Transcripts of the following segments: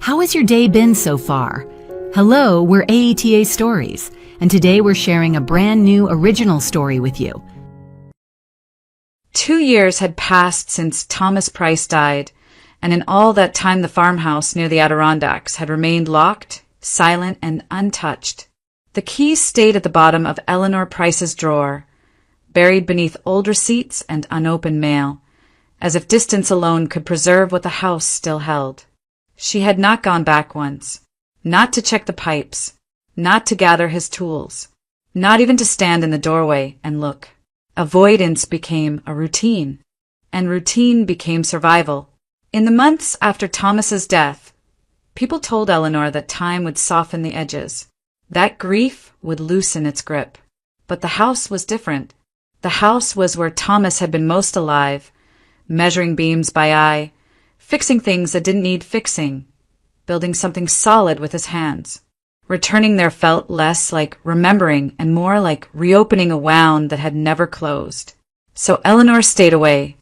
How has your day been so far? Hello, we're AETA Stories, and today we're sharing a brand new original story with you. 2 years had passed since Thomas Price died, and in all that time the farmhouse near the Adirondacks had remained locked, silent, and untouched. The key stayed at the bottom of Eleanor Price's drawer, buried beneath old receipts and unopened mail, as if distance alone could preserve what the house still held. She had not gone back once, not to check the pipes, not to gather his tools, not even to stand in the doorway and look. Avoidance became a routine, and routine became survival. In the months after Thomas's death, people told Eleanor that time would soften the edges, that grief would loosen its grip. But the house was different. The house was where Thomas had been most alive, measuring beams by eye, fixing things that didn't need fixing, building something solid with his hands. Returning there felt less like remembering and more like reopening a wound that had never closed. So Eleanor stayed away,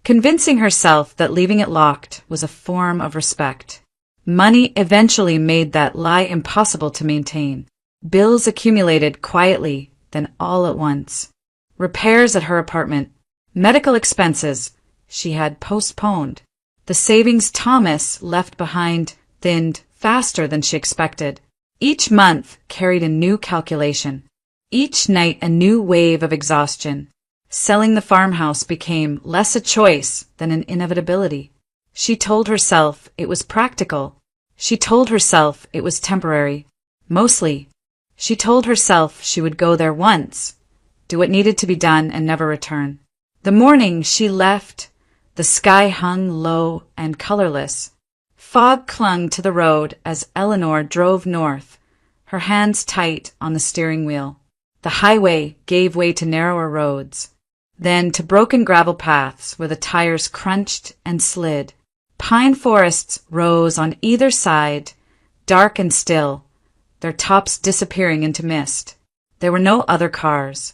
convincing herself that leaving it locked was a form of respect. Money eventually made that lie impossible to maintain. Bills accumulated quietly, then all at once. Repairs at her apartment, medical expenses she had postponed. The savings Thomas left behind thinned faster than she expected. Each month carried a new calculation. Each night a new wave of exhaustion. Selling the farmhouse became less a choice than an inevitability. She told herself it was practical. She told herself it was temporary. Mostly, she told herself she would go there once, do what needed to be done, and never return. The morning she left, the sky hung low and colorless. Fog clung to the road as Eleanor drove north, her hands tight on the steering wheel. The highway gave way to narrower roads, then to broken gravel paths where the tires crunched and slid. Pine forests rose on either side, dark and still, their tops disappearing into mist. There were no other cars,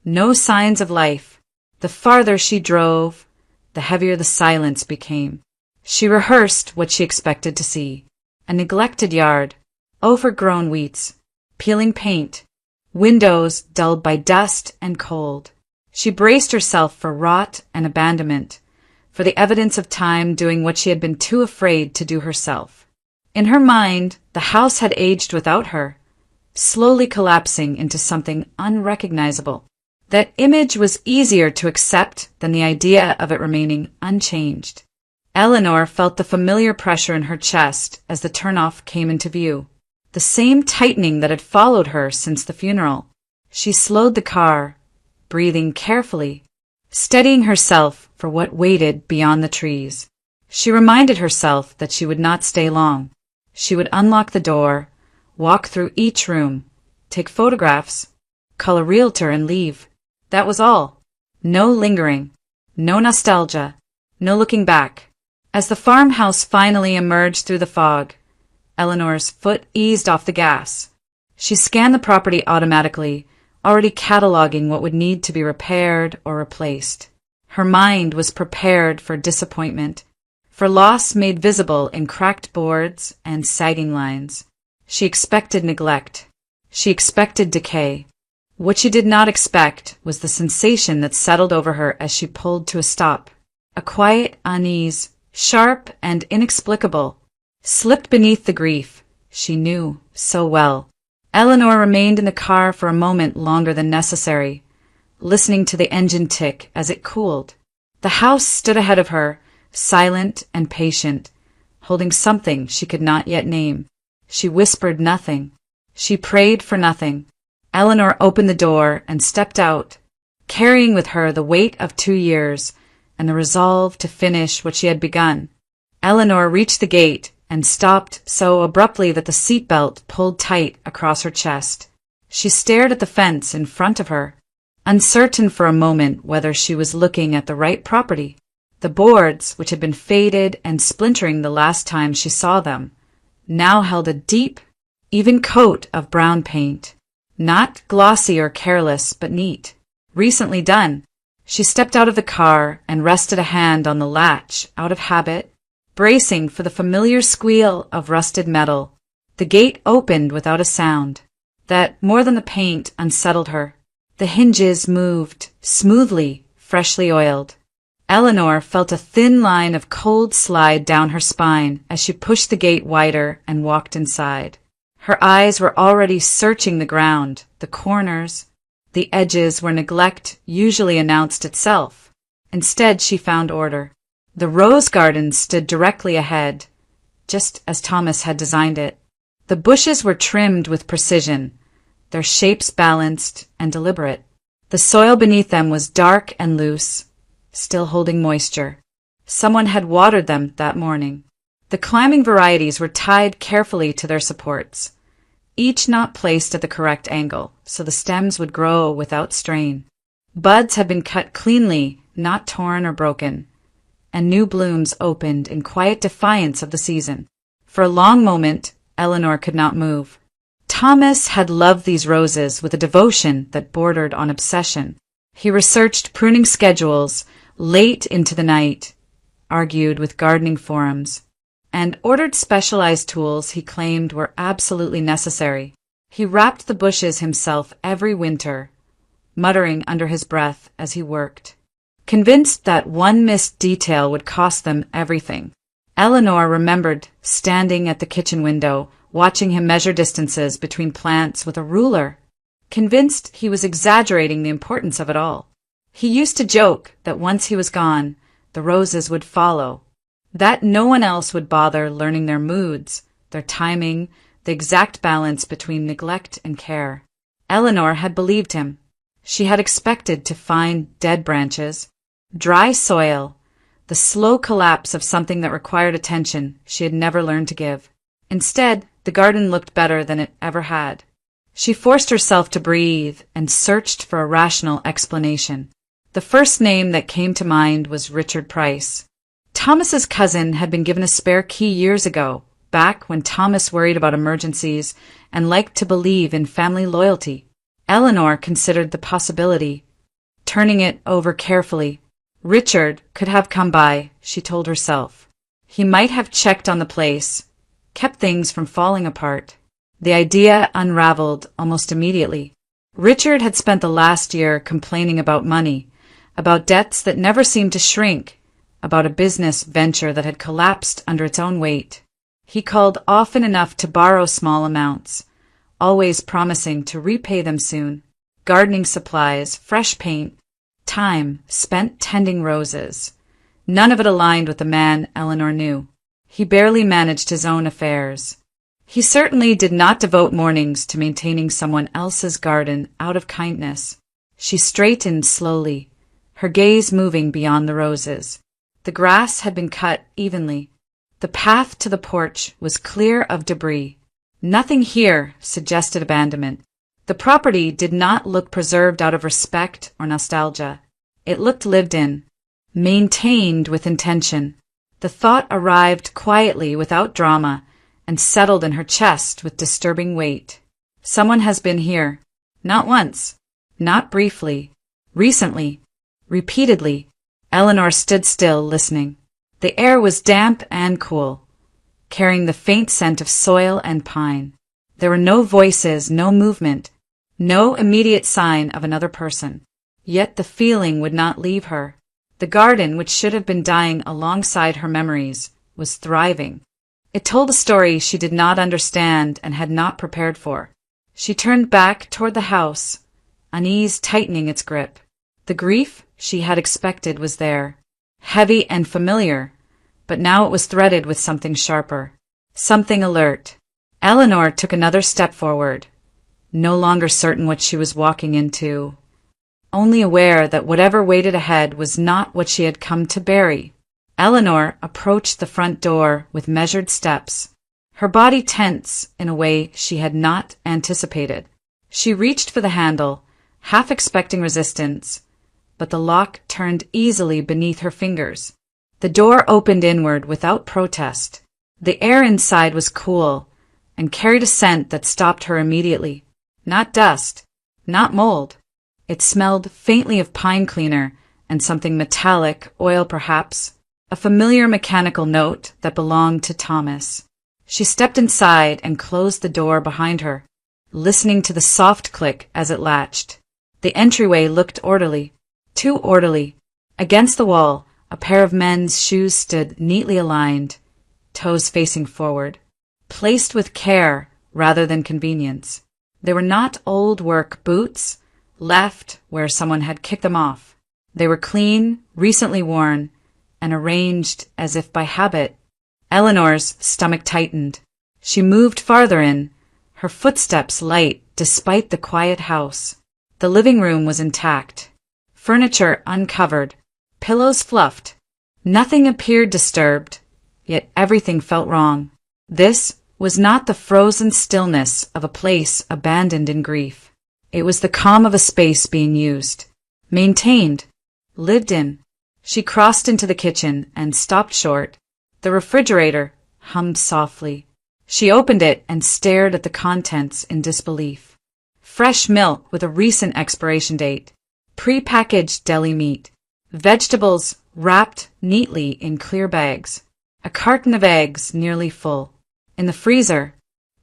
no signs of life. The farther she drove, the heavier the silence became. She rehearsed what she expected to see. A neglected yard, overgrown weeds, peeling paint, windows dulled by dust and cold. She braced herself for rot and abandonment, for the evidence of time doing what she had been too afraid to do herself. In her mind, the house had aged without her, slowly collapsing into something unrecognizable. That image was easier to accept than the idea of it remaining unchanged. Eleanor felt the familiar pressure in her chest as the turnoff came into view, the same tightening that had followed her since the funeral. She slowed the car, breathing carefully, steadying herself for what waited beyond the trees. She reminded herself that she would not stay long. She would unlock the door, walk through each room, take photographs, call a realtor, and leave. That was all. No lingering, no nostalgia, no looking back. As the farmhouse finally emerged through the fog, Eleanor's foot eased off the gas. She scanned the property automatically, already cataloging what would need to be repaired or replaced. Her mind was prepared for disappointment, for loss made visible in cracked boards and sagging lines. She expected neglect. She expected decay. What she did not expect was the sensation that settled over her as she pulled to a stop. A quiet unease, sharp and inexplicable, slipped beneath the grief she knew so well. Eleanor remained in the car for a moment longer than necessary, listening to the engine tick as it cooled. The house stood ahead of her, silent and patient, holding something she could not yet name. She whispered nothing. She prayed for nothing. Eleanor opened the door and stepped out, carrying with her the weight of 2 years and the resolve to finish what she had begun. Eleanor reached the gate and stopped so abruptly that the seatbelt pulled tight across her chest. She stared at the fence in front of her, uncertain for a moment whether she was looking at the right property. The boards, which had been faded and splintering the last time she saw them, now held a deep, even coat of brown paint. Not glossy or careless, but neat. Recently done. She stepped out of the car and rested a hand on the latch out of habit, bracing for the familiar squeal of rusted metal. The gate opened without a sound. That, more than the paint, unsettled her. The hinges moved, smoothly, freshly oiled. Eleanor felt a thin line of cold slide down her spine as she pushed the gate wider and walked inside. Her eyes were already searching the ground, the corners, the edges where neglect usually announced itself. Instead, she found order. The rose garden stood directly ahead, just as Thomas had designed it. The bushes were trimmed with precision, their shapes balanced and deliberate. The soil beneath them was dark and loose, still holding moisture. Someone had watered them that morning. The climbing varieties were tied carefully to their supports, each knot placed at the correct angle, so the stems would grow without strain. Buds had been cut cleanly, not torn or broken, and new blooms opened in quiet defiance of the season. For a long moment, Eleanor could not move. Thomas had loved these roses with a devotion that bordered on obsession. He researched pruning schedules late into the night, argued with gardening forums, and ordered specialized tools he claimed were absolutely necessary. He wrapped the bushes himself every winter, muttering under his breath as he worked, convinced that one missed detail would cost them everything. Eleanor remembered standing at the kitchen window, watching him measure distances between plants with a ruler, convinced he was exaggerating the importance of it all. He used to joke that once he was gone, the roses would follow, that no one else would bother learning their moods, their timing, the exact balance between neglect and care. Eleanor had believed him. She had expected to find dead branches, dry soil, the slow collapse of something that required attention she had never learned to give. Instead, the garden looked better than it ever had. She forced herself to breathe and searched for a rational explanation. The first name that came to mind was Richard Price. Thomas's cousin had been given a spare key years ago, back when Thomas worried about emergencies and liked to believe in family loyalty. Eleanor considered the possibility, turning it over carefully. Richard could have come by, she told herself. He might have checked on the place, kept things from falling apart. The idea unraveled almost immediately. Richard had spent the last year complaining about money, about debts that never seemed to shrink, about a business venture that had collapsed under its own weight. He called often enough to borrow small amounts, always promising to repay them soon. Gardening supplies, fresh paint, time spent tending roses. None of it aligned with the man Eleanor knew. He barely managed his own affairs. He certainly did not devote mornings to maintaining someone else's garden out of kindness. She straightened slowly, her gaze moving beyond the roses. The grass had been cut evenly. The path to the porch was clear of debris. Nothing here suggested abandonment. The property did not look preserved out of respect or nostalgia. It looked lived in, maintained with intention. The thought arrived quietly without drama and settled in her chest with disturbing weight. Someone has been here. Not once. Not briefly. Recently. Repeatedly. Eleanor stood still, listening. The air was damp and cool, carrying the faint scent of soil and pine. There were no voices, no movement, no immediate sign of another person. Yet the feeling would not leave her. The garden, which should have been dying alongside her memories, was thriving. It told a story she did not understand and had not prepared for. She turned back toward the house, unease tightening its grip. The grief she had expected was there, heavy and familiar, but now it was threaded with something sharper, something alert. Eleanor took another step forward, no longer certain what she was walking into, only aware that whatever waited ahead was not what she had come to bury. Eleanor approached the front door with measured steps, her body tense in a way she had not anticipated. She reached for the handle, half expecting resistance, but the lock turned easily beneath her fingers. The door opened inward without protest. The air inside was cool and carried a scent that stopped her immediately. Not dust, not mold. It smelled faintly of pine cleaner and something metallic, oil perhaps. a familiar mechanical note that belonged to Thomas. She stepped inside and closed the door behind her, listening to the soft click as it latched. The entryway looked orderly, too orderly. Against the wall, a pair of men's shoes stood neatly aligned, toes facing forward, placed with care rather than convenience. They were not old work boots, left where someone had kicked them off. They were clean, recently worn, and arranged as if by habit. Eleanor's stomach tightened. She moved farther in, her footsteps light despite the quiet house. The living room was intact, furniture uncovered, pillows fluffed. Nothing appeared disturbed, yet everything felt wrong. This was not the frozen stillness of a place abandoned in grief. It was the calm of a space being used, maintained, lived in. She crossed into the kitchen and stopped short. The refrigerator hummed softly. She opened it and stared at the contents in disbelief. Fresh milk with a recent expiration date, pre-packaged deli meat, vegetables wrapped neatly in clear bags, a carton of eggs nearly full. In the freezer,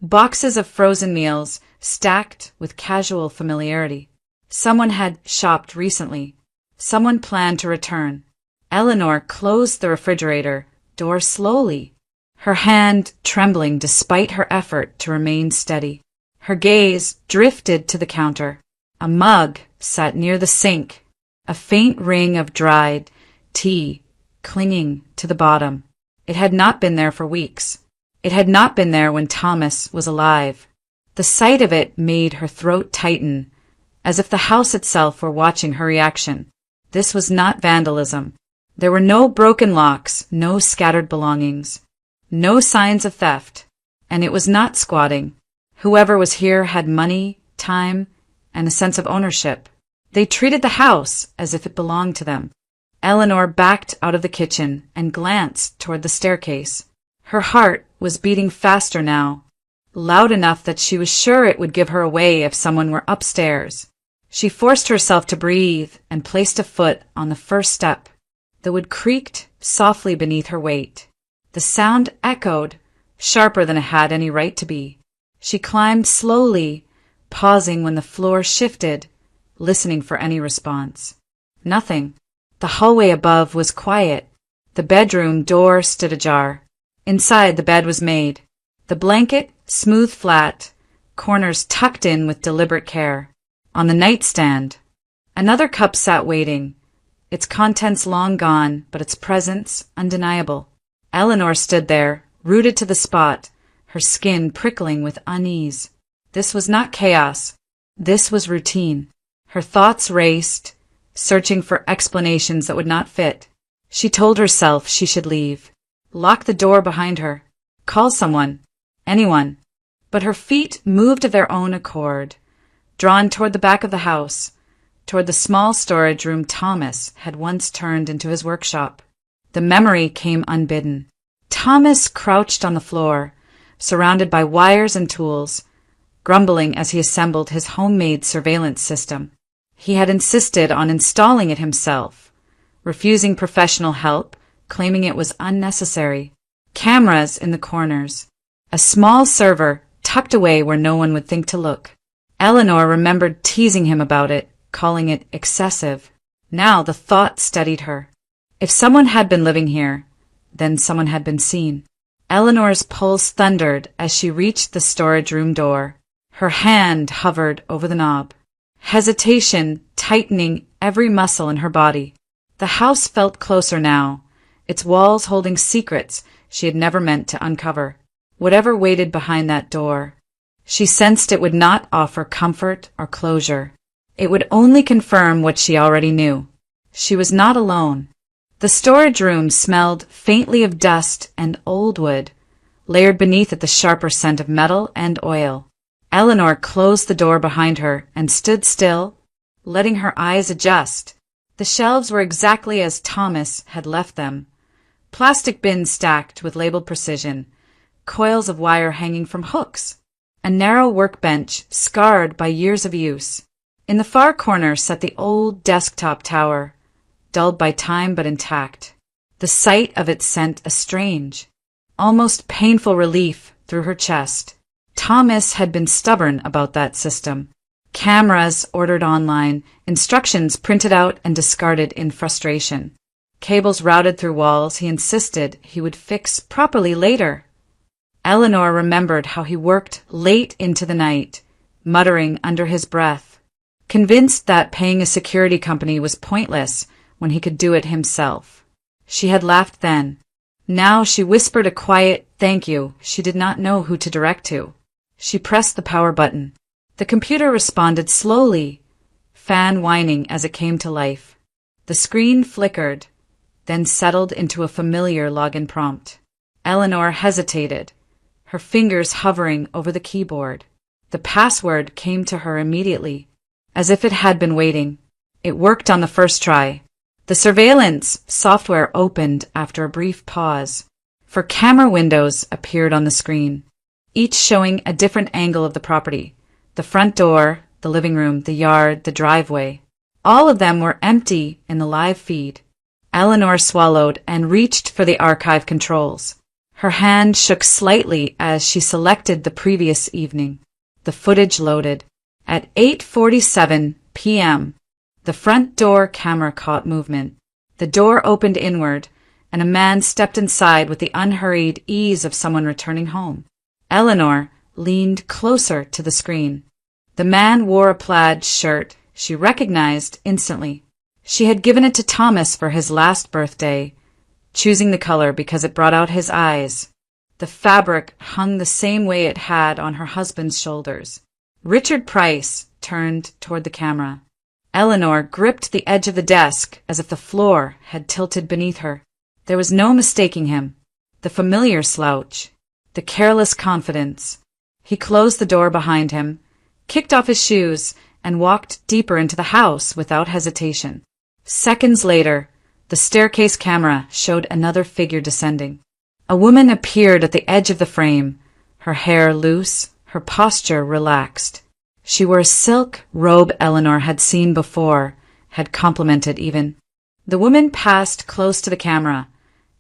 boxes of frozen meals stacked with casual familiarity. Someone had shopped recently. Someone planned to return. Eleanor closed the refrigerator door slowly, her hand trembling despite her effort to remain steady. Her gaze drifted to the counter. A mug sat near the sink, a faint ring of dried tea clinging to the bottom. It had not been there for weeks. It had not been there when Thomas was alive. The sight of it made her throat tighten, as if the house itself were watching her reaction. This was not vandalism. There were no broken locks, no scattered belongings, no signs of theft, and it was not squatting. Whoever was here had money, time, and a sense of ownership. They treated the house as if it belonged to them. Eleanor backed out of the kitchen and glanced toward the staircase. Her heart was beating faster now, loud enough that she was sure it would give her away if someone were upstairs. She forced herself to breathe and placed a foot on the first step. The wood creaked softly beneath her weight. The sound echoed, sharper than it had any right to be. She climbed slowly, pausing when the floor shifted, listening for any response. Nothing. The hallway above was quiet. The bedroom door stood ajar. Inside, the bed was made. The blanket, smooth flat, corners tucked in with deliberate care. On the nightstand, another cup sat waiting, its contents long gone, but its presence undeniable. Eleanor stood there, rooted to the spot, her skin prickling with unease. This was not chaos. This was routine. Her thoughts raced, searching for explanations that would not fit. She told herself she should leave, lock the door behind her, call someone, anyone. But her feet moved of their own accord, drawn toward the back of the house, toward the small storage room Thomas had once turned into his workshop. The memory came unbidden. Thomas crouched on the floor, surrounded by wires and tools, grumbling as he assembled his homemade surveillance system. He had insisted on installing it himself, refusing professional help, claiming it was unnecessary. Cameras in the corners, a small server tucked away where no one would think to look. Eleanor remembered teasing him about it, calling it excessive. Now the thought steadied her. If someone had been living here, then someone had been seen. Eleanor's pulse thundered as she reached the storage room door. Her hand hovered over the knob, hesitation tightening every muscle in her body. The house felt closer now, its walls holding secrets she had never meant to uncover. Whatever waited behind that door, she sensed it would not offer comfort or closure. It would only confirm what she already knew. She was not alone. The storage room smelled faintly of dust and old wood, layered beneath it the sharper scent of metal and oil. Eleanor closed the door behind her and stood still, letting her eyes adjust. The shelves were exactly as Thomas had left them. Plastic bins stacked with labeled precision, coils of wire hanging from hooks, a narrow workbench scarred by years of use. In the far corner sat the old desktop tower, dulled by time but intact. The sight of it sent a strange, almost painful relief through her chest. Thomas had been stubborn about that system. Cameras ordered online, instructions printed out and discarded in frustration. Cables routed through walls he insisted he would fix properly later. Eleanor remembered how he worked late into the night, muttering under his breath, convinced that paying a security company was pointless when he could do it himself. She had laughed then. Now she whispered a quiet thank you she did not know who to direct to. She pressed the power button. The computer responded slowly, fan whining as it came to life. The screen flickered, then settled into a familiar login prompt. Eleanor hesitated, her fingers hovering over the keyboard. The password came to her immediately, as if it had been waiting. It worked on the first try. The surveillance software opened after a brief pause. 4 camera windows appeared on the screen, each showing a different angle of the property. The front door, the living room, the yard, the driveway. All of them were empty in the live feed. Eleanor swallowed and reached for the archive controls. Her hand shook slightly as she selected the previous evening. The footage loaded. At 8:47 p.m., the front door camera caught movement. The door opened inward, and a man stepped inside with the unhurried ease of someone returning home. Eleanor leaned closer to the screen. The man wore a plaid shirt she recognized instantly. She had given it to Thomas for his last birthday, choosing the color because it brought out his eyes. The fabric hung the same way it had on her husband's shoulders. Richard Price turned toward the camera. Eleanor gripped the edge of the desk as if the floor had tilted beneath her. There was no mistaking him. The familiar slouch. The careless confidence. He closed the door behind him, kicked off his shoes, and walked deeper into the house without hesitation. Seconds later, the staircase camera showed another figure descending. A woman appeared at the edge of the frame, her hair loose, her posture relaxed. She wore a silk robe Eleanor had seen before, had complimented even. The woman passed close to the camera,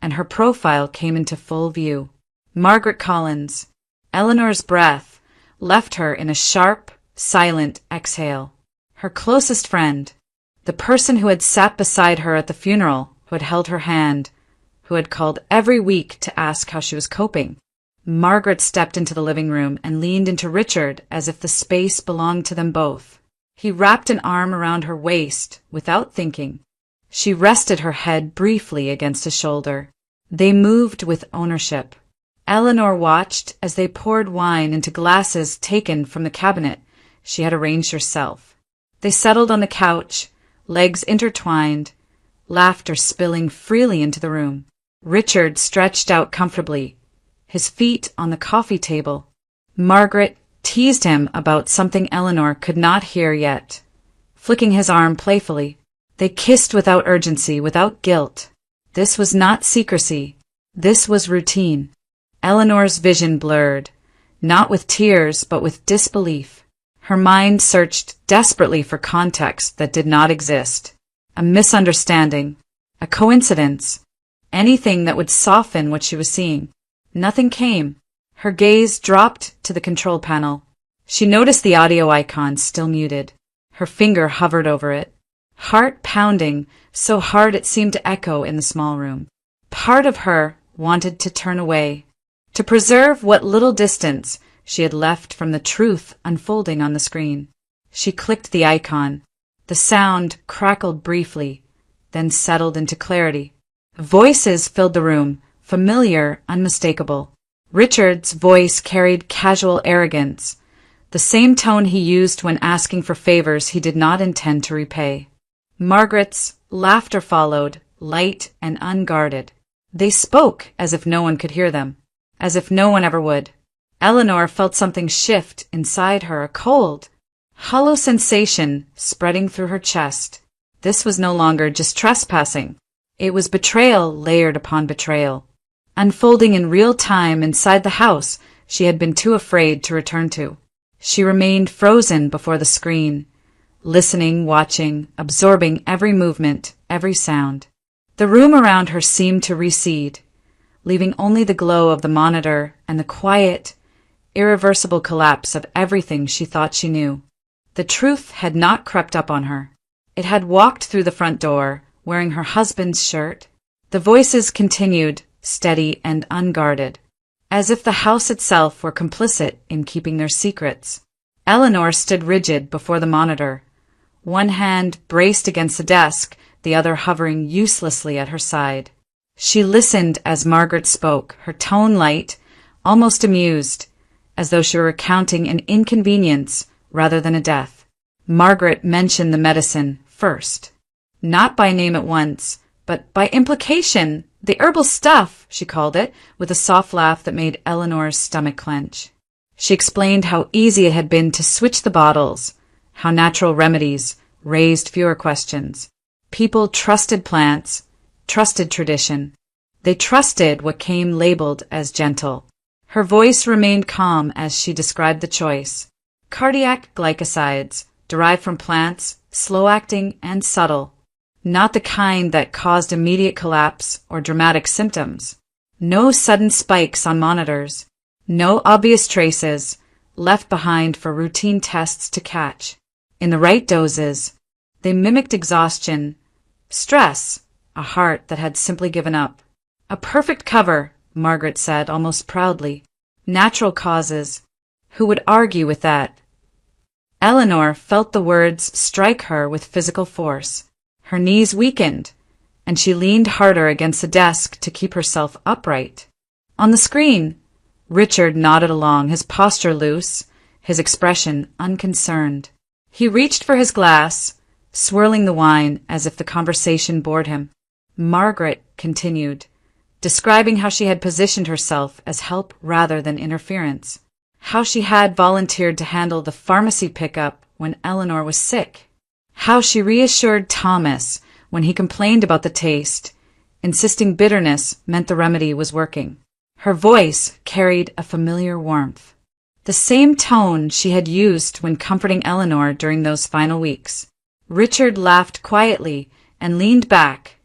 and her profile came into full view. Margaret Collins. Eleanor's breath left her in a sharp, silent exhale. Her closest friend, the person who had sat beside her at the funeral, who had held her hand, who had called every week to ask how she was coping. Margaret stepped into the living room and leaned into Richard as if the space belonged to them both. He wrapped an arm around her waist without thinking. She rested her head briefly against his shoulder. They moved with ownership. Eleanor watched as they poured wine into glasses taken from the cabinet she had arranged herself. They settled on the couch, legs intertwined, laughter spilling freely into the room. Richard stretched out comfortably, his feet on the coffee table. Margaret teased him about something Eleanor could not hear yet, flicking his arm playfully. They kissed without urgency, without guilt. This was not secrecy. This was routine. Eleanor's vision blurred, not with tears, but with disbelief. Her mind searched desperately for context that did not exist. A misunderstanding, a coincidence, anything that would soften what she was seeing. Nothing came. Her gaze dropped to the control panel. She noticed the audio icon still muted. Her finger hovered over it. Heart pounding, so hard it seemed to echo in the small room. Part of her wanted to turn away, to preserve what little distance she had left from the truth unfolding on the screen. She clicked the icon. The sound crackled briefly, then settled into clarity. Voices filled the room, familiar, unmistakable. Richard's voice carried casual arrogance, the same tone he used when asking for favors he did not intend to repay. Margaret's laughter followed, light and unguarded. They spoke as if no one could hear them, as if no one ever would. Eleanor felt something shift inside her, a cold, hollow sensation spreading through her chest. This was no longer just trespassing. It was betrayal layered upon betrayal, unfolding in real time inside the house she had been too afraid to return to. She remained frozen before the screen, listening, watching, absorbing every movement, every sound. The room around her seemed to recede, leaving only the glow of the monitor and the quiet, irreversible collapse of everything she thought she knew. The truth had not crept up on her. It had walked through the front door, wearing her husband's shirt. The voices continued, steady and unguarded, as if the house itself were complicit in keeping their secrets. Eleanor stood rigid before the monitor, one hand braced against the desk, the other hovering uselessly at her side. She listened as Margaret spoke, her tone light, almost amused, as though she were recounting an inconvenience rather than a death. Margaret mentioned the medicine first, not by name at once, but by implication. The herbal stuff, she called it, with a soft laugh that made Eleanor's stomach clench. She explained how easy it had been to switch the bottles, how natural remedies raised fewer questions. People trusted plants, trusted tradition. They trusted what came labeled as gentle. Her voice remained calm as she described the choice. Cardiac glycosides, derived from plants, slow-acting and subtle. Not the kind that caused immediate collapse or dramatic symptoms. No sudden spikes on monitors. No obvious traces left behind for routine tests to catch. In the right doses, they mimicked exhaustion, stress, a heart that had simply given up. A perfect cover, Margaret said almost proudly. Natural causes. Who would argue with that? Eleanor felt the words strike her with physical force. Her knees weakened, and she leaned harder against the desk to keep herself upright. On the screen, Richard nodded along, his posture loose, his expression unconcerned. He reached for his glass, swirling the wine as if the conversation bored him. Margaret continued, describing how she had positioned herself as help rather than interference, how she had volunteered to handle the pharmacy pickup when Eleanor was sick, how she reassured Thomas when he complained about the taste, insisting bitterness meant the remedy was working. Her voice carried a familiar warmth, the same tone she had used when comforting Eleanor during those final weeks. Richard laughed quietly and leaned back,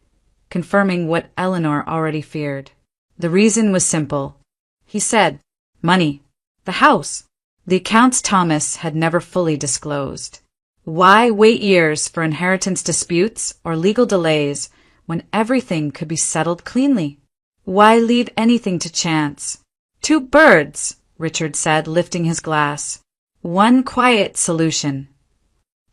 confirming what Eleanor already feared. The reason was simple. He said, money. The house. The accounts Thomas had never fully disclosed. Why wait years for inheritance disputes or legal delays when everything could be settled cleanly? Why leave anything to chance? 2 birds, Richard said, lifting his glass. One quiet solution.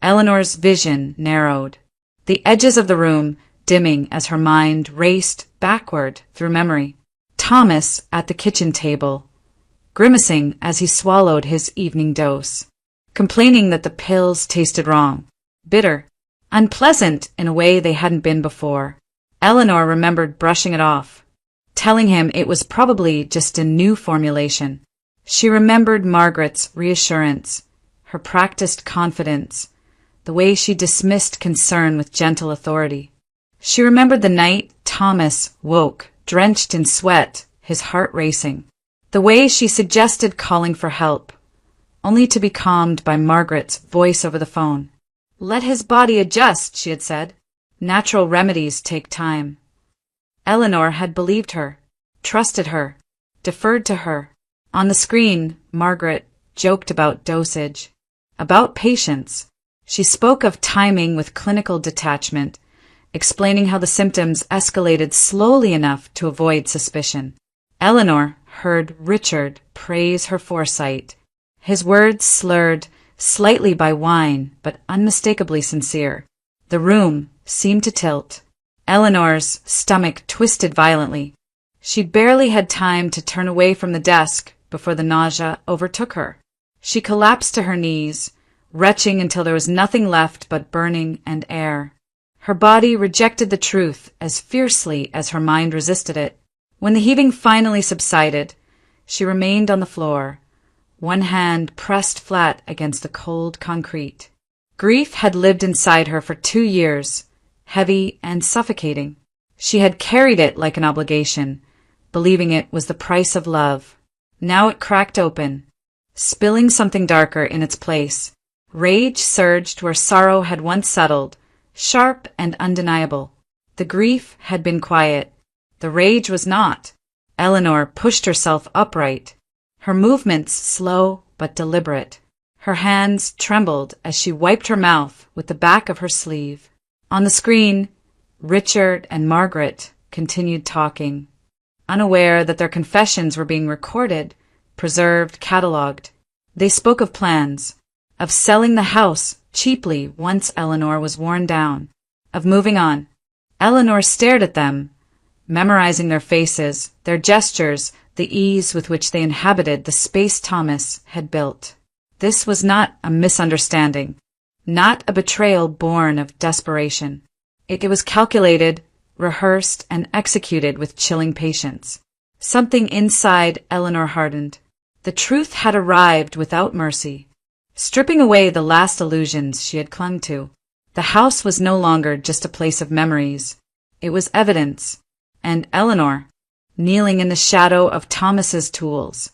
Eleanor's vision narrowed, the edges of the room dimming as her mind raced backward through memory. Thomas at the kitchen table, grimacing as he swallowed his evening dose, complaining that the pills tasted wrong, bitter, unpleasant in a way they hadn't been before. Eleanor remembered brushing it off, telling him it was probably just a new formulation. She remembered Margaret's reassurance, her practiced confidence, the way she dismissed concern with gentle authority. She remembered the night Thomas woke, drenched in sweat, his heart racing, the way she suggested calling for help, only to be calmed by Margaret's voice over the phone. Let his body adjust, she had said. Natural remedies take time. Eleanor had believed her, trusted her, deferred to her. On the screen, Margaret joked about dosage, about patience. She spoke of timing with clinical detachment, explaining how the symptoms escalated slowly enough to avoid suspicion. Eleanor heard Richard praise her foresight, his words slurred slightly by wine, but unmistakably sincere. The room seemed to tilt. Eleanor's stomach twisted violently. She barely had time to turn away from the desk before the nausea overtook her. She collapsed to her knees, retching until there was nothing left but burning and air. Her body rejected the truth as fiercely as her mind resisted it. When the heaving finally subsided, she remained on the floor, one hand pressed flat against the cold concrete. Grief had lived inside her for 2 years, heavy and suffocating. She had carried it like an obligation, believing it was the price of love. Now it cracked open, spilling something darker in its place. Rage surged where sorrow had once settled, sharp and undeniable. The grief had been quiet. The rage was not. Eleanor pushed herself upright, her movements slow but deliberate. Her hands trembled as she wiped her mouth with the back of her sleeve. On the screen, Richard and Margaret continued talking, unaware that their confessions were being recorded, preserved, catalogued. They spoke of plans, of selling the house cheaply once Eleanor was worn down, of moving on. Eleanor stared at them, memorizing their faces, their gestures, the ease with which they inhabited the space Thomas had built. This was not a misunderstanding, not a betrayal born of desperation. It was calculated, rehearsed, and executed with chilling patience. Something inside Eleanor hardened. The truth had arrived without mercy, stripping away the last illusions she had clung to. The house was no longer just a place of memories. It was evidence, and Eleanor, kneeling in the shadow of Thomas's tools,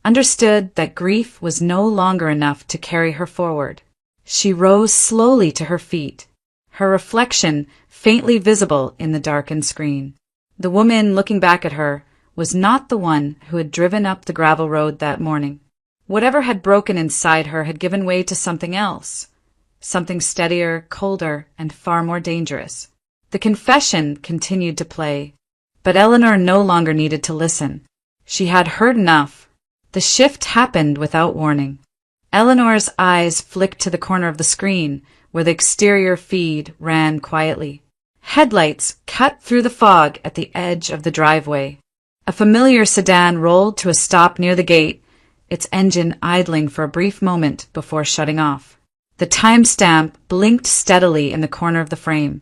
understood that grief was no longer enough to carry her forward. She rose slowly to her feet, her reflection faintly visible in the darkened screen. The woman looking back at her was not the one who had driven up the gravel road that morning. Whatever had broken inside her had given way to something else, something steadier, colder, and far more dangerous. The confession continued to play, but Eleanor no longer needed to listen. She had heard enough. The shift happened without warning. Eleanor's eyes flicked to the corner of the screen, where the exterior feed ran quietly. Headlights cut through the fog at the edge of the driveway. A familiar sedan rolled to a stop near the gate, its engine idling for a brief moment before shutting off. The timestamp blinked steadily in the corner of the frame.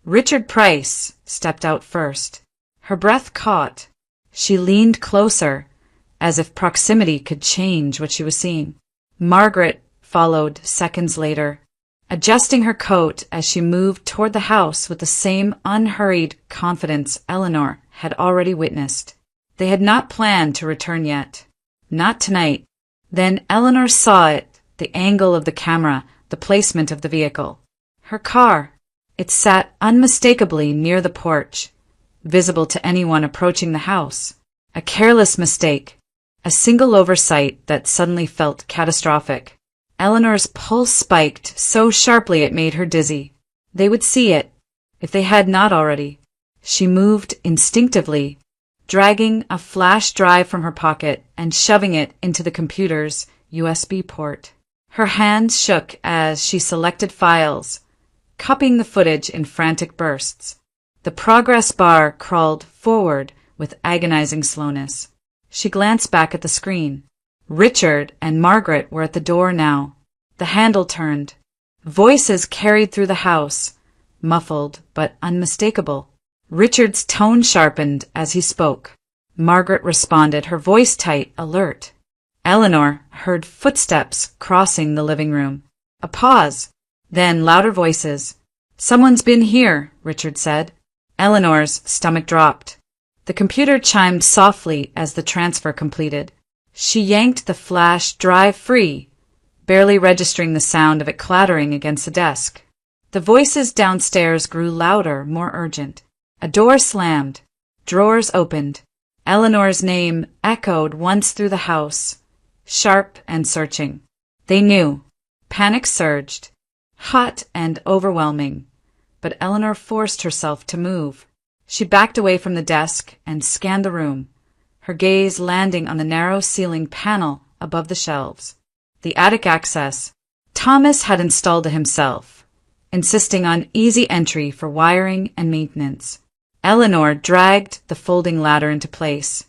Richard Price stepped out first. Her breath caught. She leaned closer, as if proximity could change what she was seeing. Margaret followed seconds later, adjusting her coat as she moved toward the house with the same unhurried confidence Eleanor had already witnessed. They had not planned to return yet. Not tonight. Then Eleanor saw it, the angle of the camera, the placement of the vehicle. Her car. It sat unmistakably near the porch, visible to anyone approaching the house. A careless mistake. A single oversight that suddenly felt catastrophic. Eleanor's pulse spiked so sharply it made her dizzy. They would see it, if they had not already. She moved instinctively, dragging a flash drive from her pocket and shoving it into the computer's USB port. Her hands shook as she selected files, cupping the footage in frantic bursts. The progress bar crawled forward with agonizing slowness. She glanced back at the screen. Richard and Margaret were at the door now. The handle turned. Voices carried through the house, muffled but unmistakable. Richard's tone sharpened as he spoke. Margaret responded, her voice tight, alert. Eleanor heard footsteps crossing the living room. A pause. Then louder voices. "Someone's been here," Richard said. Eleanor's stomach dropped. The computer chimed softly as the transfer completed. She yanked the flash drive free, barely registering the sound of it clattering against the desk. The voices downstairs grew louder, more urgent. A door slammed. Drawers opened. Eleanor's name echoed once through the house, sharp and searching. They knew. Panic surged, hot and overwhelming, but Eleanor forced herself to move. She backed away from the desk and scanned the room, her gaze landing on the narrow ceiling panel above the shelves. The attic access. Thomas had installed it himself, insisting on easy entry for wiring and maintenance. Eleanor dragged the folding ladder into place,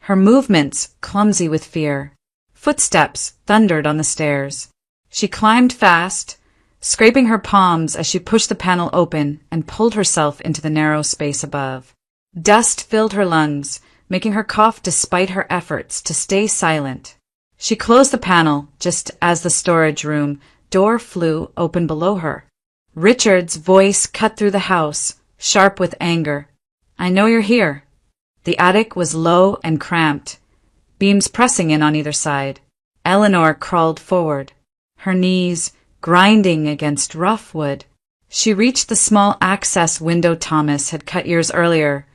her movements clumsy with fear. Footsteps thundered on the stairs. She climbed fast, scraping her palms as she pushed the panel open and pulled herself into the narrow space above. Dust filled her lungs, making her cough despite her efforts to stay silent. She closed the panel just as the storage room door flew open below her. Richard's voice cut through the house, sharp with anger. "I know you're here." The attic was low and cramped, beams pressing in on either side. Eleanor crawled forward, her knees grinding against rough wood. She reached the small access window Thomas had cut years earlier,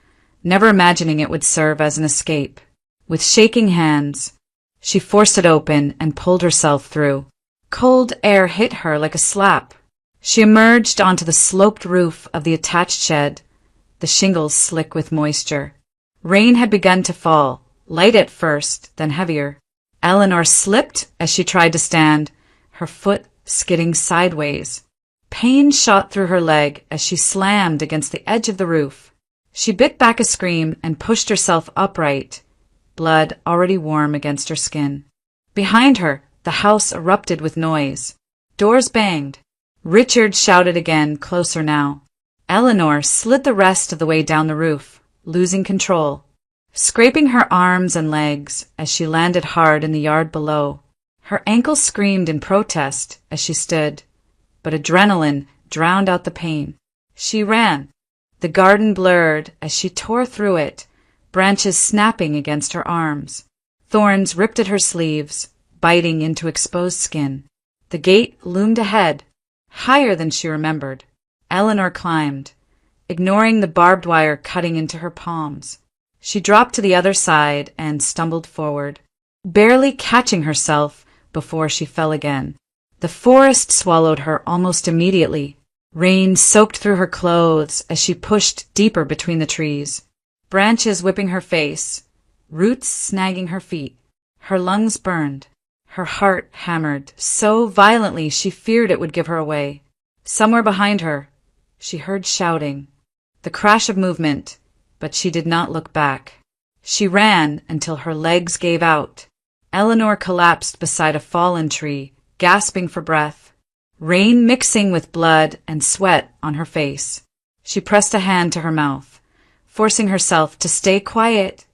never imagining it would serve as an escape. With shaking hands, she forced it open and pulled herself through. Cold air hit her like a slap. She emerged onto the sloped roof of the attached shed, the shingles slick with moisture. Rain had begun to fall, light at first, then heavier. Eleanor slipped as she tried to stand, her foot skidding sideways. Pain shot through her leg as she slammed against the edge of the roof. She bit back a scream and pushed herself upright, blood already warm against her skin. Behind her, the house erupted with noise. Doors banged. Richard shouted again, closer now. Eleanor slid the rest of the way down the roof, losing control, scraping her arms and legs as she landed hard in the yard below. Her ankle screamed in protest as she stood, but adrenaline drowned out the pain. She ran. The garden blurred as she tore through it, branches snapping against her arms. Thorns ripped at her sleeves, biting into exposed skin. The gate loomed ahead, higher than she remembered. Eleanor climbed, ignoring the barbed wire cutting into her palms. She dropped to the other side and stumbled forward, barely catching herself before she fell again. The forest swallowed her almost immediately. Rain soaked through her clothes as she pushed deeper between the trees, branches whipping her face, roots snagging her feet. Her lungs burned. Her heart hammered so violently she feared it would give her away. Somewhere behind her, she heard shouting, the crash of movement, but she did not look back. She ran until her legs gave out. Eleanor collapsed beside a fallen tree, gasping for breath, rain mixing with blood and sweat on her face. She pressed a hand to her mouth, forcing herself to stay quiet,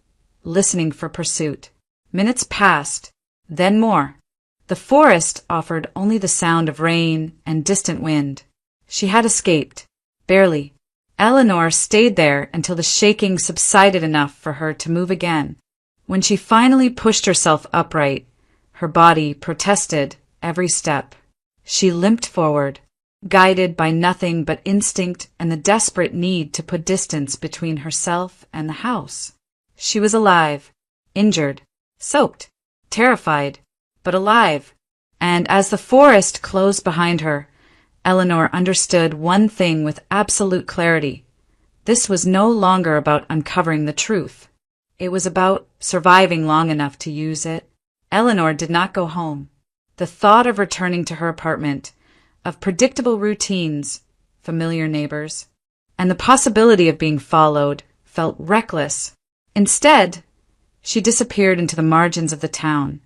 listening for pursuit. Minutes passed, then more. The forest offered only the sound of rain and distant wind. She had escaped, barely. Eleanor stayed there until the shaking subsided enough for her to move again. When she finally pushed herself upright, her body protested every step. She limped forward, guided by nothing but instinct and the desperate need to put distance between herself and the house. She was alive, injured, soaked, terrified, but alive. And as the forest closed behind her, Eleanor understood one thing with absolute clarity. This was no longer about uncovering the truth. It was about surviving long enough to use it. Eleanor did not go home. The thought of returning to her apartment, of predictable routines, familiar neighbors, and the possibility of being followed felt reckless. Instead, she disappeared into the margins of the town,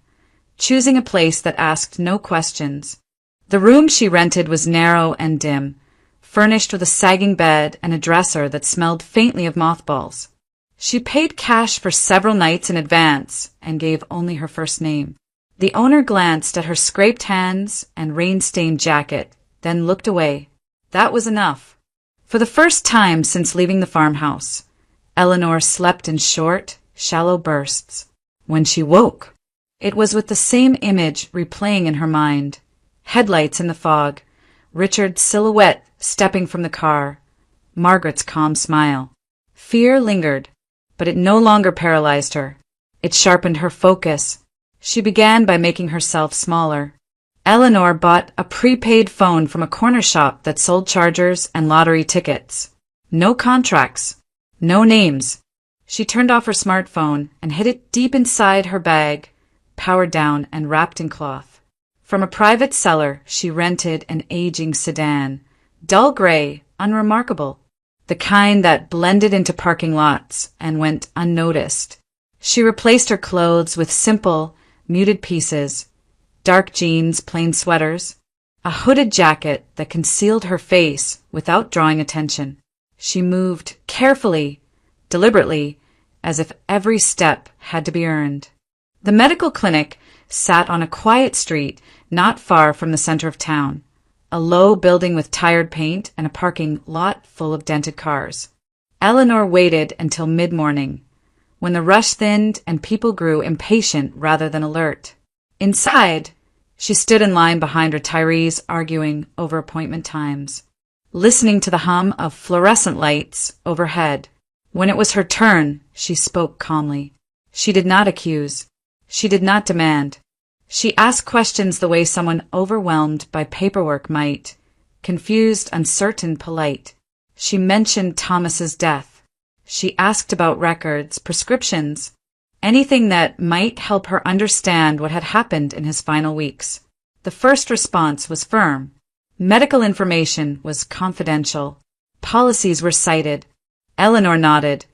choosing a place that asked no questions. The room she rented was narrow and dim, furnished with a sagging bed and a dresser that smelled faintly of mothballs. She paid cash for several nights in advance and gave only her first name. The owner glanced at her scraped hands and rain-stained jacket, then looked away. That was enough. For the first time since leaving the farmhouse, Eleanor slept in short, shallow bursts. When she woke, it was with the same image replaying in her mind. Headlights in the fog, Richard's silhouette stepping from the car, Margaret's calm smile. Fear lingered, but it no longer paralyzed her. It sharpened her focus. She began by making herself smaller. Eleanor bought a prepaid phone from a corner shop that sold chargers and lottery tickets. No contracts, no names. She turned off her smartphone and hid it deep inside her bag, powered down and wrapped in cloth. From a private seller, she rented an aging sedan, dull gray, unremarkable, the kind that blended into parking lots and went unnoticed. She replaced her clothes with simple, muted pieces, dark jeans, plain sweaters, a hooded jacket that concealed her face without drawing attention. She moved carefully, deliberately, as if every step had to be earned. The medical clinic sat on a quiet street not far from the center of town, a low building with tired paint and a parking lot full of dented cars. Eleanor waited until mid-morning, when the rush thinned and people grew impatient rather than alert. Inside, she stood in line behind retirees arguing over appointment times. listening to the hum of fluorescent lights overhead. When it was her turn, she spoke calmly. She did not accuse. She did not demand. She asked questions the way someone overwhelmed by paperwork might, confused, uncertain, polite. She mentioned Thomas's death. She asked about records, prescriptions, anything that might help her understand what had happened in his final weeks. The first response was firm. Medical information was confidential. Policies were cited. Eleanor nodded,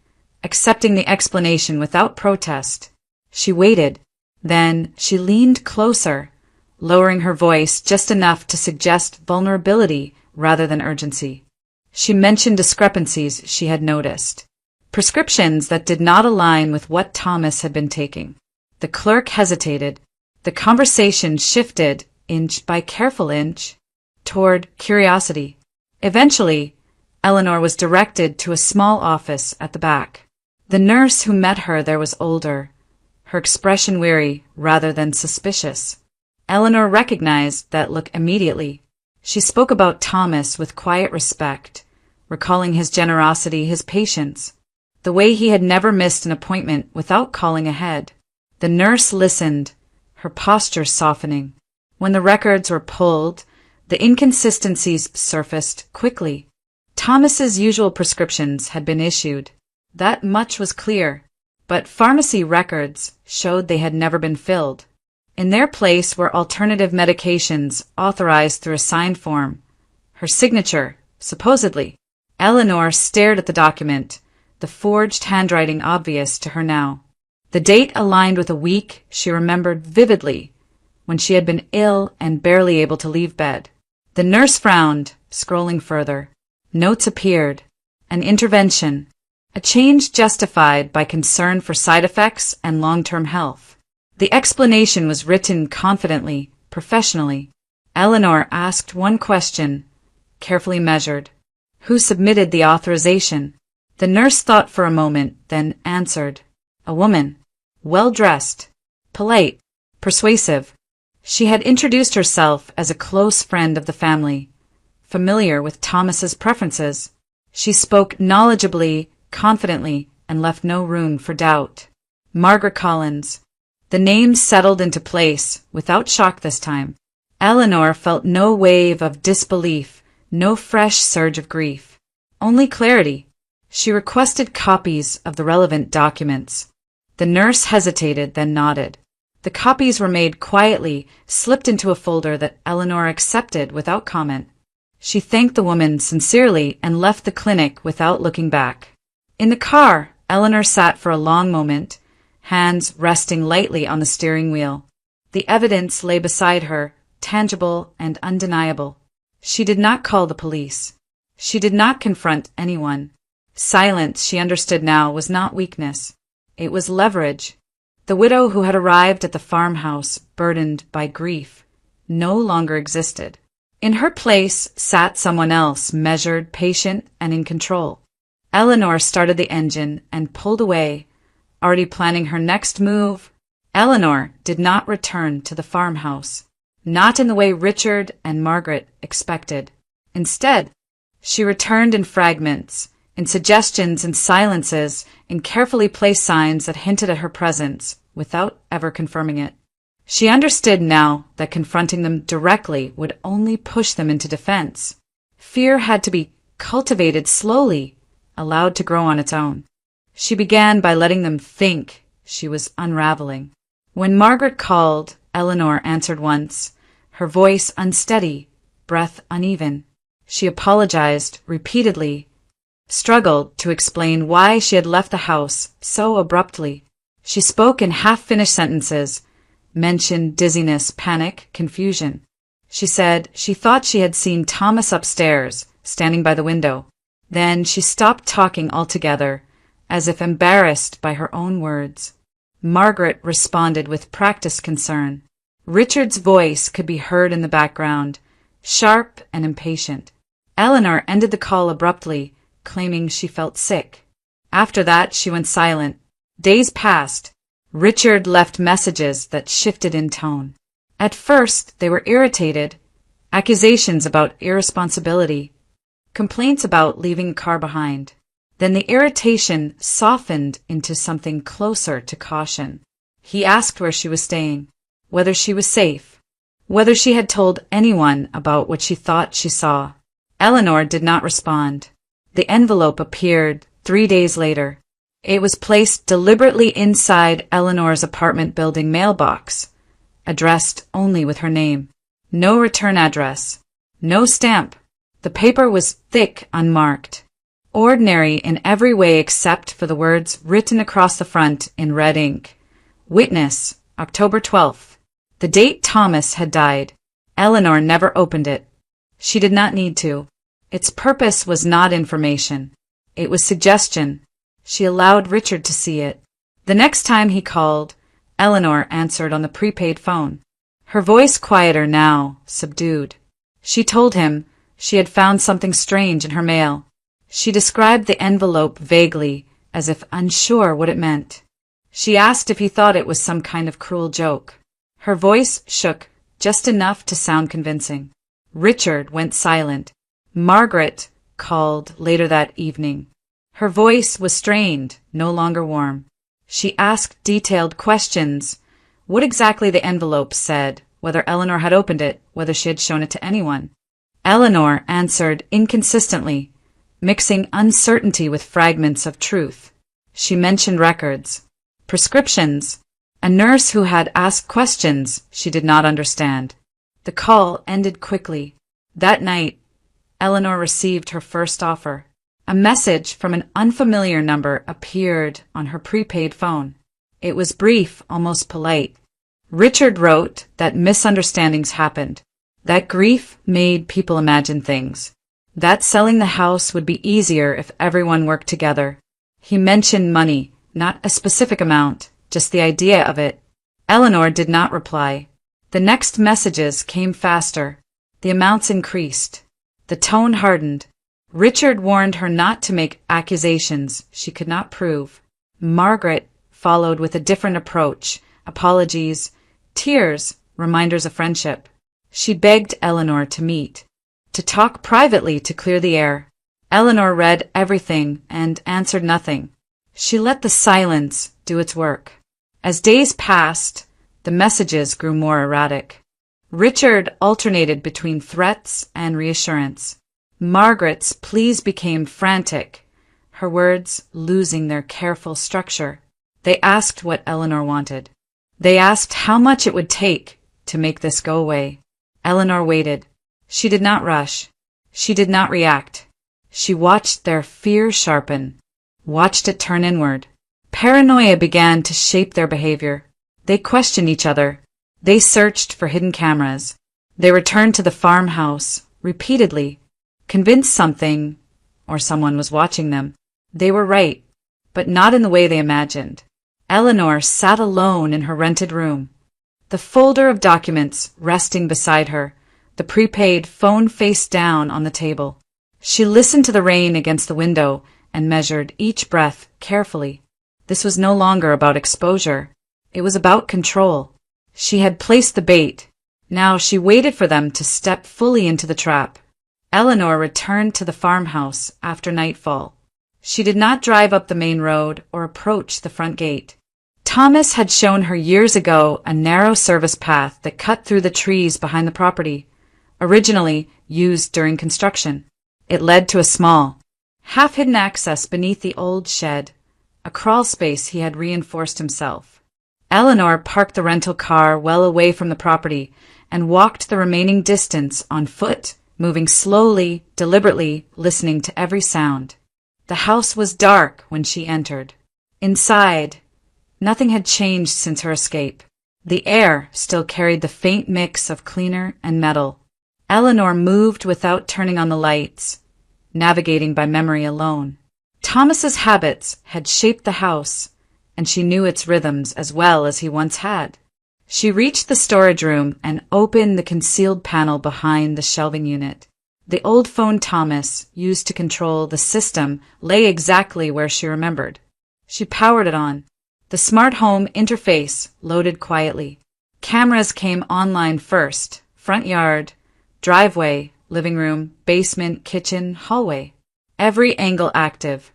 accepting the explanation without protest. She waited. Then she leaned closer, lowering her voice just enough to suggest vulnerability rather than urgency. She mentioned discrepancies she had noticed, prescriptions that did not align with what Thomas had been taking. The clerk hesitated. The conversation shifted, inch by careful inch, toward curiosity. Eventually, Eleanor was directed to a small office at the back. The nurse who met her there was older, her expression weary rather than suspicious. Eleanor recognized that look immediately. She spoke about Thomas with quiet respect, recalling his generosity, his patience, the way he had never missed an appointment without calling ahead. The nurse listened, her posture softening. When the records were pulled, the inconsistencies surfaced quickly. Thomas's usual prescriptions had been issued. That much was clear. But pharmacy records showed they had never been filled. In their place were alternative medications authorized through a signed form. Her signature, supposedly. Eleanor stared at the document, the forged handwriting obvious to her now. The date aligned with a week she remembered vividly, when she had been ill and barely able to leave bed. The nurse frowned, scrolling further. Notes appeared. An intervention. A change justified by concern for side effects and long-term health. The explanation was written confidently, professionally. Eleanor asked one question, carefully measured. Who submitted the authorization? The nurse thought for a moment, then answered. A woman. Well-dressed. Polite. Persuasive. She had introduced herself as a close friend of the family, familiar with Thomas's preferences. She spoke knowledgeably, confidently, and left no room for doubt. Margaret Collins. The name settled into place, without shock this time. Eleanor felt no wave of disbelief, no fresh surge of grief. Only clarity. She requested copies of the relevant documents. The nurse hesitated, then nodded. The copies were made quietly, slipped into a folder that Eleanor accepted without comment. She thanked the woman sincerely and left the clinic without looking back. In the car, Eleanor sat for a long moment, hands resting lightly on the steering wheel. The evidence lay beside her, tangible and undeniable. She did not call the police. She did not confront anyone. Silence, she understood now, was not weakness. It was leverage. The widow who had arrived at the farmhouse, burdened by grief, no longer existed. In her place sat someone else, measured, patient, and in control. Eleanor started the engine and pulled away, already planning her next move. Eleanor did not return to the farmhouse, not in the way Richard and Margaret expected. Instead, she returned in fragments, in suggestions and silences, in carefully placed signs that hinted at her presence, without ever confirming it. She understood now that confronting them directly would only push them into defense. Fear had to be cultivated slowly, allowed to grow on its own. She began by letting them think she was unraveling. When Margaret called, Eleanor answered once, her voice unsteady, breath uneven. She apologized repeatedly, struggled to explain why she had left the house so abruptly. She spoke in half-finished sentences, mentioned dizziness, panic, confusion. She said she thought she had seen Thomas upstairs, standing by the window. Then she stopped talking altogether, as if embarrassed by her own words. Margaret responded with practiced concern. Richard's voice could be heard in the background, sharp and impatient. Eleanor ended the call abruptly, claiming she felt sick. After that, she went silent. Days passed. Richard left messages that shifted in tone. At first, they were irritated, accusations about irresponsibility. complaints about leaving a car behind. Then the irritation softened into something closer to caution. He asked where she was staying, whether she was safe, whether she had told anyone about what she thought she saw. Eleanor did not respond. The envelope appeared 3 days later. It was placed deliberately inside Eleanor's apartment building mailbox, addressed only with her name. No return address. No stamp. The paper was thick, unmarked. Ordinary in every way except for the words written across the front in red ink. Witness, October 12th. The date Thomas had died. Eleanor never opened it. She did not need to. Its purpose was not information. It was suggestion. She allowed Richard to see it. The next time he called, Eleanor answered on the prepaid phone. Her voice quieter now, subdued. She told him she had found something strange in her mail. She described the envelope vaguely, as if unsure what it meant. She asked if he thought it was some kind of cruel joke. Her voice shook just enough to sound convincing. Richard went silent. Margaret called later that evening. Her voice was strained, no longer warm. She asked detailed questions. What exactly the envelope said, whether Eleanor had opened it, whether she had shown it to anyone. Eleanor answered inconsistently, mixing uncertainty with fragments of truth. She mentioned records, prescriptions, a nurse who had asked questions she did not understand. The call ended quickly. That night, Eleanor received her first offer. A message from an unfamiliar number appeared on her prepaid phone. It was brief, almost polite. Richard wrote that misunderstandings happened, that grief made people imagine things, that selling the house would be easier if everyone worked together. He mentioned money, not a specific amount, just the idea of it. Eleanor did not reply. The next messages came faster. The amounts increased. The tone hardened. Richard warned her not to make accusations she could not prove. Margaret followed with a different approach, apologies, tears, reminders of friendship. She begged Eleanor to meet, to talk privately to clear the air. Eleanor read everything and answered nothing. She let the silence do its work. As days passed, the messages grew more erratic. Richard alternated between threats and reassurance. Margaret's pleas became frantic, her words losing their careful structure. They asked what Eleanor wanted. They asked how much it would take to make this go away. Eleanor waited. She did not rush. She did not react. She watched their fear sharpen, watched it turn inward. Paranoia began to shape their behavior. They questioned each other. They searched for hidden cameras. They returned to the farmhouse repeatedly, convinced something or someone was watching them. They were right, but not in the way they imagined. Eleanor sat alone in her rented room, the folder of documents resting beside her, the prepaid phone face down on the table. She listened to the rain against the window and measured each breath carefully. This was no longer about exposure. It was about control. She had placed the bait. Now she waited for them to step fully into the trap. Eleanor returned to the farmhouse after nightfall. She did not drive up the main road or approach the front gate. Thomas had shown her years ago a narrow service path that cut through the trees behind the property, originally used during construction. It led to a small, half-hidden access beneath the old shed, a crawl space he had reinforced himself. Eleanor parked the rental car well away from the property and walked the remaining distance on foot, moving slowly, deliberately, listening to every sound. The house was dark when she entered. Inside, nothing had changed since her escape. The air still carried the faint mix of cleaner and metal. Eleanor moved without turning on the lights, navigating by memory alone. Thomas's habits had shaped the house, and she knew its rhythms as well as he once had. She reached the storage room and opened the concealed panel behind the shelving unit. The old phone Thomas used to control the system lay exactly where she remembered. She powered it on. The smart home interface loaded quietly. Cameras came online first: front yard, driveway, living room, basement, kitchen, hallway. Every angle active.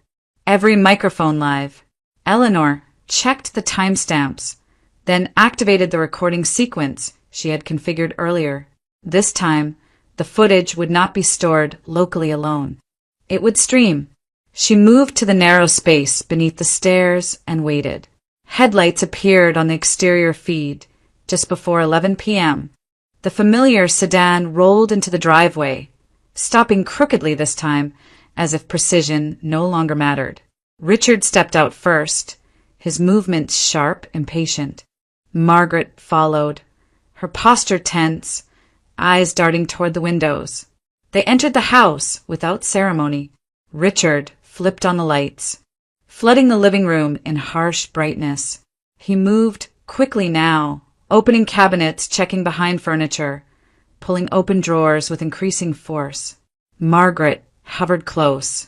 Every microphone live. Eleanor checked the timestamps, then activated the recording sequence she had configured earlier. This time, the footage would not be stored locally alone. It would stream. She moved to the narrow space beneath the stairs and waited. Headlights appeared on the exterior feed just before 11 p.m. The familiar sedan rolled into the driveway, stopping crookedly this time, as if precision no longer mattered. Richard stepped out first, his movements sharp, impatient. Margaret followed, her posture tense, eyes darting toward the windows. They entered the house without ceremony. Richard flipped on the lights, flooding the living room in harsh brightness. He moved quickly now, opening cabinets, checking behind furniture, pulling open drawers with increasing force. Margaret hovered close,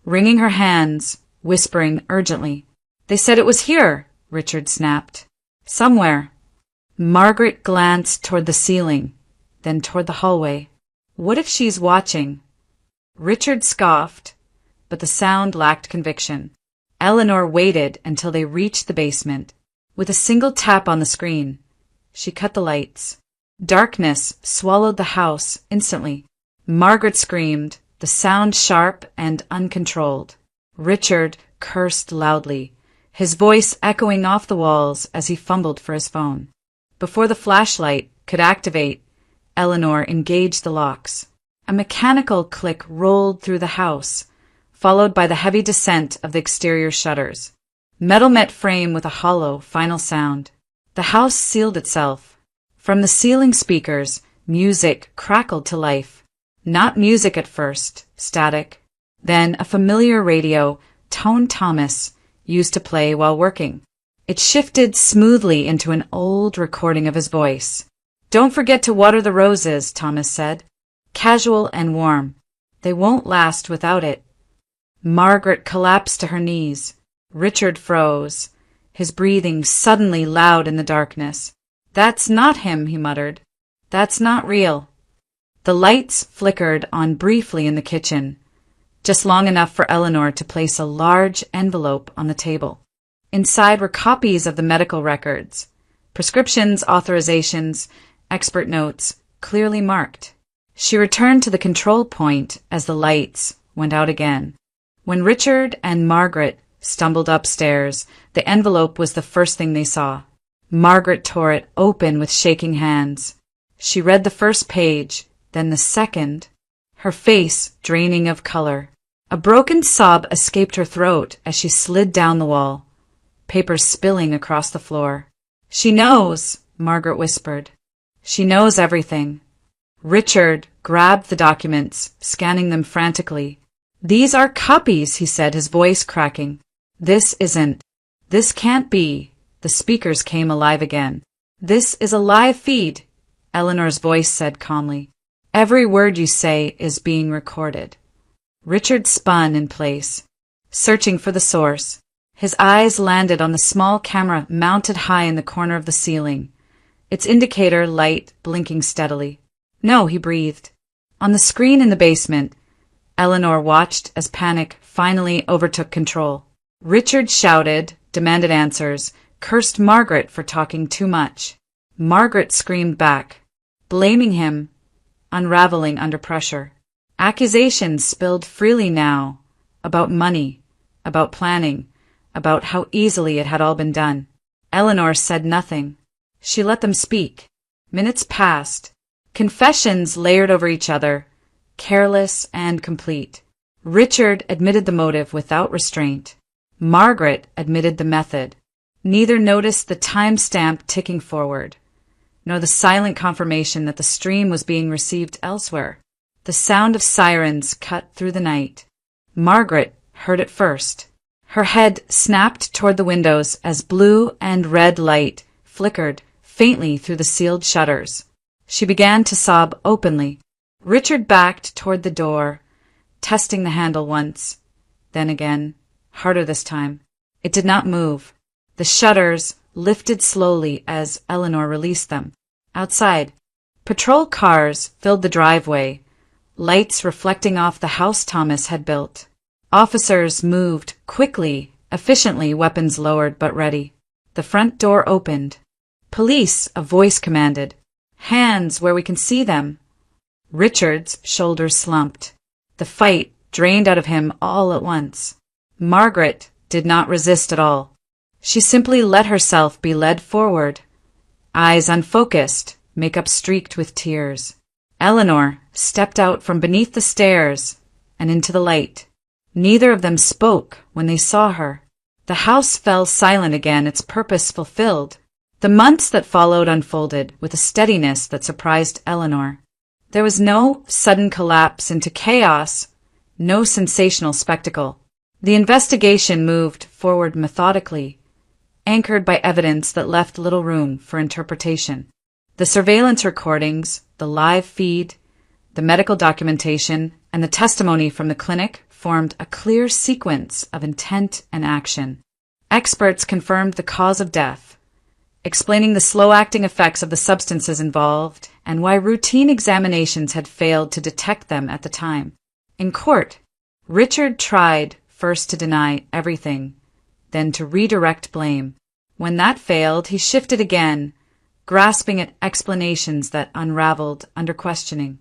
wringing her hands, whispering urgently. "They said it was here," Richard snapped. "Somewhere." Margaret glanced toward the ceiling, then toward the hallway. "What if she's watching?" Richard scoffed, but the sound lacked conviction. Eleanor waited until they reached the basement. With a single tap on the screen, she cut the lights. Darkness swallowed the house instantly. Margaret screamed, the sound sharp and uncontrolled. Richard cursed loudly, his voice echoing off the walls as he fumbled for his phone. Before the flashlight could activate, Eleanor engaged the locks. A mechanical click rolled through the house, followed by the heavy descent of the exterior shutters. Metal met frame with a hollow, final sound. The house sealed itself. From the ceiling speakers, music crackled to life. Not music at first, static. Then a familiar radio, Tone Thomas, used to play while working. It shifted smoothly into an old recording of his voice. "Don't forget to water the roses," Thomas said. Casual and warm. "They won't last without it." Margaret collapsed to her knees. Richard froze, his breathing suddenly loud in the darkness. "That's not him," he muttered. "That's not real." The lights flickered on briefly in the kitchen, just long enough for Eleanor to place a large envelope on the table. Inside were copies of the medical records, prescriptions, authorizations, expert notes, clearly marked. She returned to the control point as the lights went out again. When Richard and Margaret stumbled upstairs, the envelope was the first thing they saw. Margaret tore it open with shaking hands. She read the first page, then the second, her face draining of color. A broken sob escaped her throat as she slid down the wall, papers spilling across the floor. "She knows," Margaret whispered. "She knows everything." Richard grabbed the documents, scanning them frantically. "These are copies," he said, his voice cracking. "This isn't. This can't be." The speakers came alive again. "This is a live feed," Eleanor's voice said calmly. "Every word you say is being recorded." Richard spun in place, searching for the source. His eyes landed on the small camera mounted high in the corner of the ceiling, its indicator light blinking steadily. "No," he breathed. On the screen in the basement, Eleanor watched as panic finally overtook control. Richard shouted, demanded answers, cursed Margaret for talking too much. Margaret screamed back, blaming him, unraveling under pressure. Accusations spilled freely now, about money, about planning, about how easily it had all been done. Eleanor said nothing. She let them speak. Minutes passed. Confessions layered over each other, careless and complete. Richard admitted the motive without restraint. Margaret admitted the method. Neither noticed the timestamp ticking forward, nor the silent confirmation that the stream was being received elsewhere. The sound of sirens cut through the night. Margaret heard it first. Her head snapped toward the windows as blue and red light flickered faintly through the sealed shutters. She began to sob openly. Richard backed toward the door, testing the handle once, then again, harder this time. It did not move. The shutters lifted slowly as Eleanor released them. Outside, patrol cars filled the driveway, lights reflecting off the house Thomas had built. Officers moved quickly, efficiently, weapons lowered but ready. The front door opened. "Police," a voice commanded. "Hands where we can see them." Richard's shoulders slumped. The fight drained out of him all at once. Margaret did not resist at all. She simply let herself be led forward. Eyes unfocused, makeup streaked with tears. Eleanor stepped out from beneath the stairs and into the light. Neither of them spoke when they saw her. The house fell silent again, its purpose fulfilled. The months that followed unfolded with a steadiness that surprised Eleanor. There was no sudden collapse into chaos, no sensational spectacle. The investigation moved forward methodically, anchored by evidence that left little room for interpretation. The surveillance recordings, the live feed, the medical documentation, and the testimony from the clinic formed a clear sequence of intent and action. Experts confirmed the cause of death, explaining the slow-acting effects of the substances involved and why routine examinations had failed to detect them at the time. In court, Richard tried first to deny everything, then to redirect blame. When that failed, he shifted again, grasping at explanations that unraveled under questioning.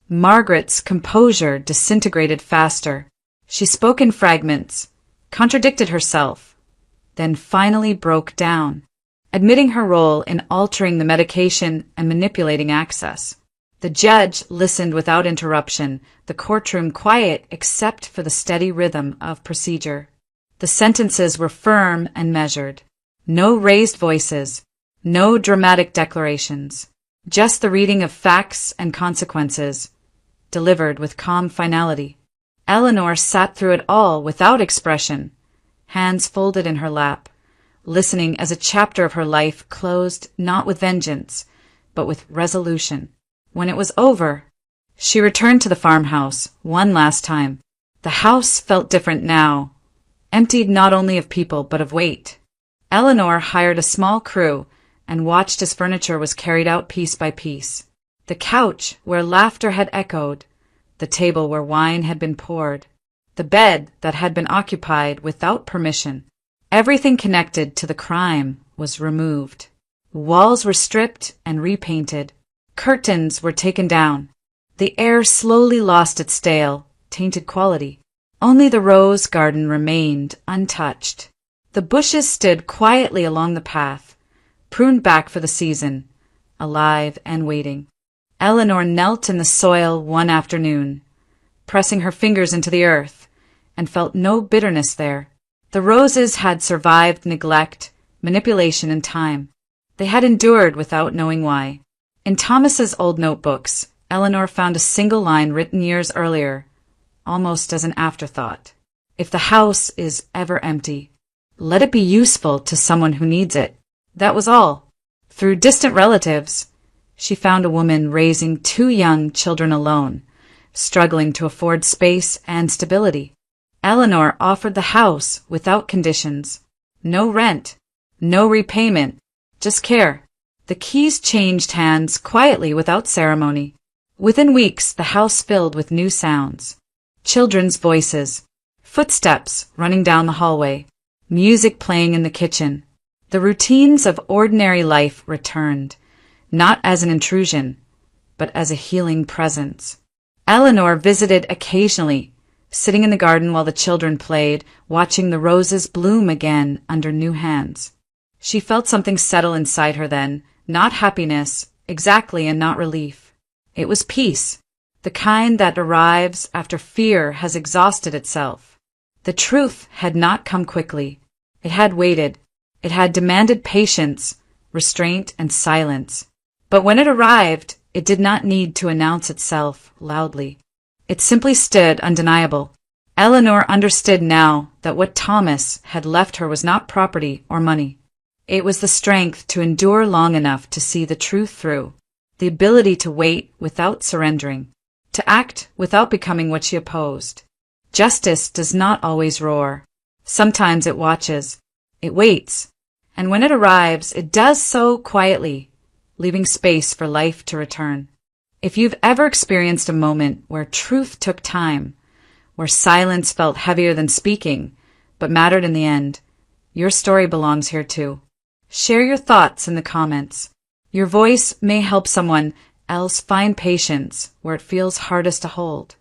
Margaret's composure disintegrated faster. She spoke in fragments, contradicted herself, then finally broke down, admitting her role in altering the medication and manipulating access. The judge listened without interruption, the courtroom quiet except for the steady rhythm of procedure. The sentences were firm and measured. No raised voices, no dramatic declarations, just the reading of facts and consequences, delivered with calm finality. Eleanor sat through it all without expression, hands folded in her lap, listening as a chapter of her life closed not with vengeance, but with resolution. When it was over, she returned to the farmhouse one last time. The house felt different now, emptied not only of people but of weight. Eleanor hired a small crew and watched as furniture was carried out piece by piece. The couch where laughter had echoed, the table where wine had been poured, the bed that had been occupied without permission. Everything connected to the crime was removed. Walls were stripped and repainted. Curtains were taken down. The air slowly lost its stale, tainted quality. Only the rose garden remained untouched. The bushes stood quietly along the path, pruned back for the season, alive and waiting. Eleanor knelt in the soil one afternoon, pressing her fingers into the earth, and felt no bitterness there. The roses had survived neglect, manipulation, and time. They had endured without knowing why. In Thomas's old notebooks, Eleanor found a single line written years earlier, almost as an afterthought. "If the house is ever empty, let it be useful to someone who needs it." That was all. Through distant relatives, she found a woman raising 2 young children alone, struggling to afford space and stability. Eleanor offered the house without conditions. No rent, no repayment, just care. The keys changed hands quietly without ceremony. Within weeks, the house filled with new sounds. Children's voices, footsteps running down the hallway, music playing in the kitchen. The routines of ordinary life returned, not as an intrusion, but as a healing presence. Eleanor visited occasionally, sitting in the garden while the children played, watching the roses bloom again under new hands. She felt something settle inside her then, not happiness, exactly, and not relief. It was peace, the kind that arrives after fear has exhausted itself. The truth had not come quickly. It had waited. It had demanded patience, restraint, and silence. But when it arrived, it did not need to announce itself loudly. It simply stood undeniable. Eleanor understood now that what Thomas had left her was not property or money. It was the strength to endure long enough to see the truth through, the ability to wait without surrendering, to act without becoming what she opposed. Justice does not always roar. Sometimes it watches, it waits, and when it arrives, it does so quietly, leaving space for life to return. If you've ever experienced a moment where truth took time, where silence felt heavier than speaking, but mattered in the end, your story belongs here too. Share your thoughts in the comments. Your voice may help someone else find patience where it feels hardest to hold.